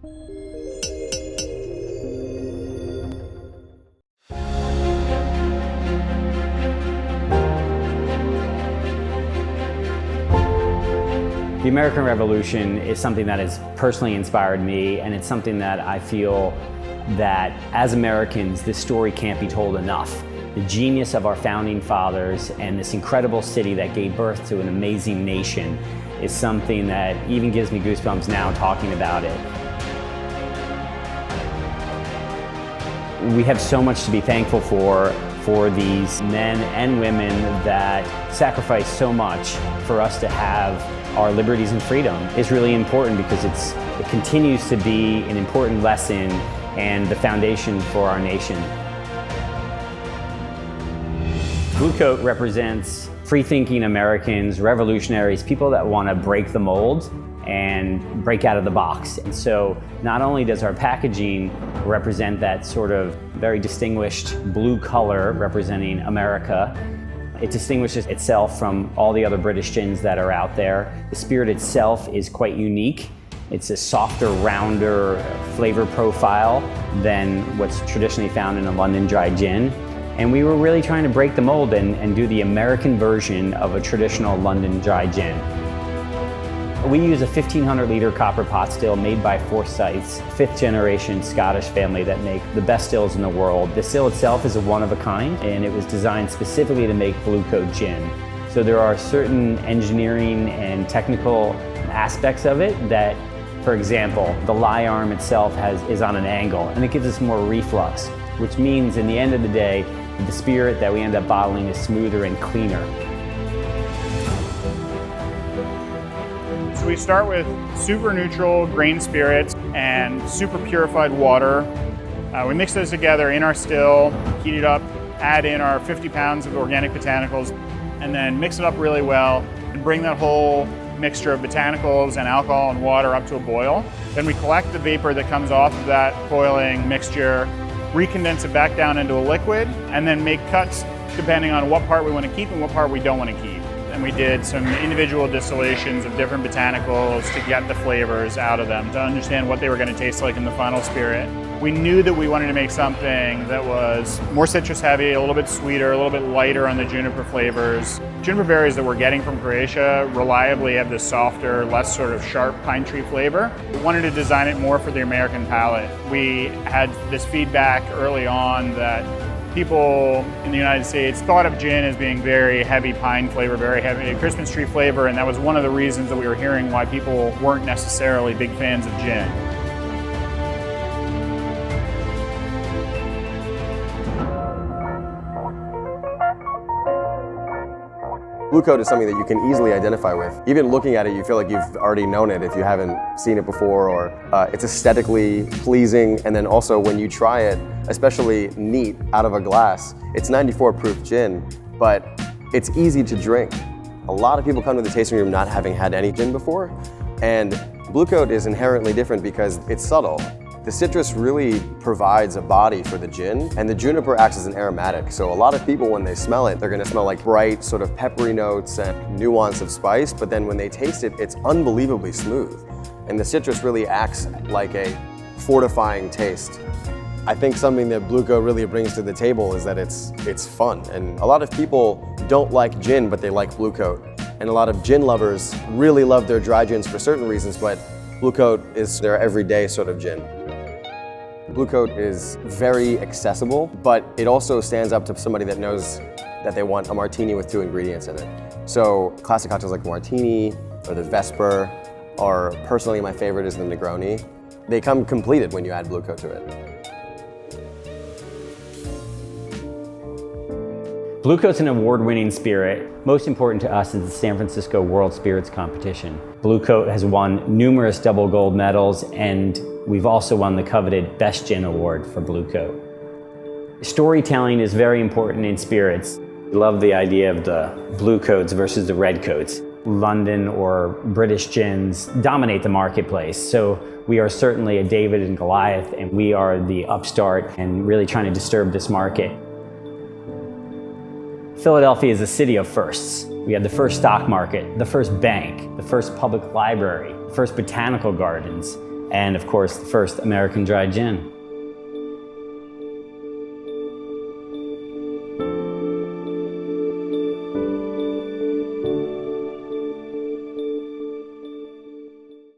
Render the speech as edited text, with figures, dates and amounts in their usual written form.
The American Revolution is something that has personally inspired me, and it's something that I feel that as Americans, this story can't be told enough. The genius of our founding fathers and this incredible city that gave birth to an amazing nation is something that even gives me goosebumps now talking about it. We have so much to be thankful for these men and women that sacrifice so much for us to have our liberties and freedom. Is really important because it continues to be an important lesson and the foundation for our nation. Bluecoat represents free-thinking Americans, revolutionaries, people that want to break the mold and break out of the box. And so not only does our packaging represent that sort of very distinguished blue color representing America, it distinguishes itself from all the other British gins that are out there. The spirit itself is quite unique. It's a softer, rounder flavor profile than what's traditionally found in a London dry gin. And we were really trying to break the mold and do the American version of a traditional London dry gin. We use a 1,500-liter copper pot still made by Forsyth's, fifth-generation Scottish family that make the best stills in the world. The still itself is a one-of-a-kind, and it was designed specifically to make Bluecoat gin. So there are certain engineering and technical aspects of it that, for example, the lie arm itself is on an angle, and it gives us more reflux, which means in the end of the day, the spirit that we end up bottling is smoother and cleaner. So we start with super neutral grain spirits and super purified water. We mix those together in our still, heat it up, add in our 50 pounds of organic botanicals, and then mix it up really well and bring that whole mixture of botanicals and alcohol and water up to a boil. Then we collect the vapor that comes off of that boiling mixture, recondense it back down into a liquid, and then make cuts depending on what part we want to keep and what part we don't want to keep. And we did some individual distillations of different botanicals to get the flavors out of them, to understand what they were going to taste like in the final spirit. We knew that we wanted to make something that was more citrus heavy, a little bit sweeter, a little bit lighter on the juniper flavors. Juniper berries that we're getting from Croatia reliably have this softer, less sort of sharp pine tree flavor. We wanted to design it more for the American palate. We had this feedback early on that people in the United States thought of gin as being very heavy pine flavor, very heavy Christmas tree flavor, and that was one of the reasons that we were hearing why people weren't necessarily big fans of gin. Bluecoat is something that you can easily identify with. Even looking at it, you feel like you've already known it if you haven't seen it before, or it's aesthetically pleasing. And then also when you try it, especially neat out of a glass, it's 94 proof gin, but it's easy to drink. A lot of people come to the tasting room not having had any gin before, and Bluecoat is inherently different because it's subtle. The citrus really provides a body for the gin, and the juniper acts as an aromatic. So a lot of people, when they smell it, they're gonna smell like bright, sort of peppery notes and nuance of spice, but then when they taste it, it's unbelievably smooth. And the citrus really acts like a fortifying taste. I think something that Bluecoat really brings to the table is that it's fun. And a lot of people don't like gin, but they like Bluecoat. And a lot of gin lovers really love their dry gins for certain reasons, but Bluecoat is their everyday sort of gin. Bluecoat is very accessible, but it also stands up to somebody that knows that they want a martini with 2 ingredients in it. So classic cocktails like the martini or the Vesper, or personally my favorite is the Negroni. They come completed when you add Bluecoat to it. Bluecoat's an award-winning spirit. Most important to us is the San Francisco World Spirits Competition. Bluecoat has won numerous double gold medals, and we've also won the coveted Best Gin Award for Bluecoat. Storytelling is very important in spirits. We love the idea of the Bluecoats versus the Redcoats. London or British gins dominate the marketplace, so we are certainly a David and Goliath, and we are the upstart and really trying to disturb this market. Philadelphia is a city of firsts. We had the first stock market, the first bank, the first public library, the first botanical gardens, and of course, the first American dry gin.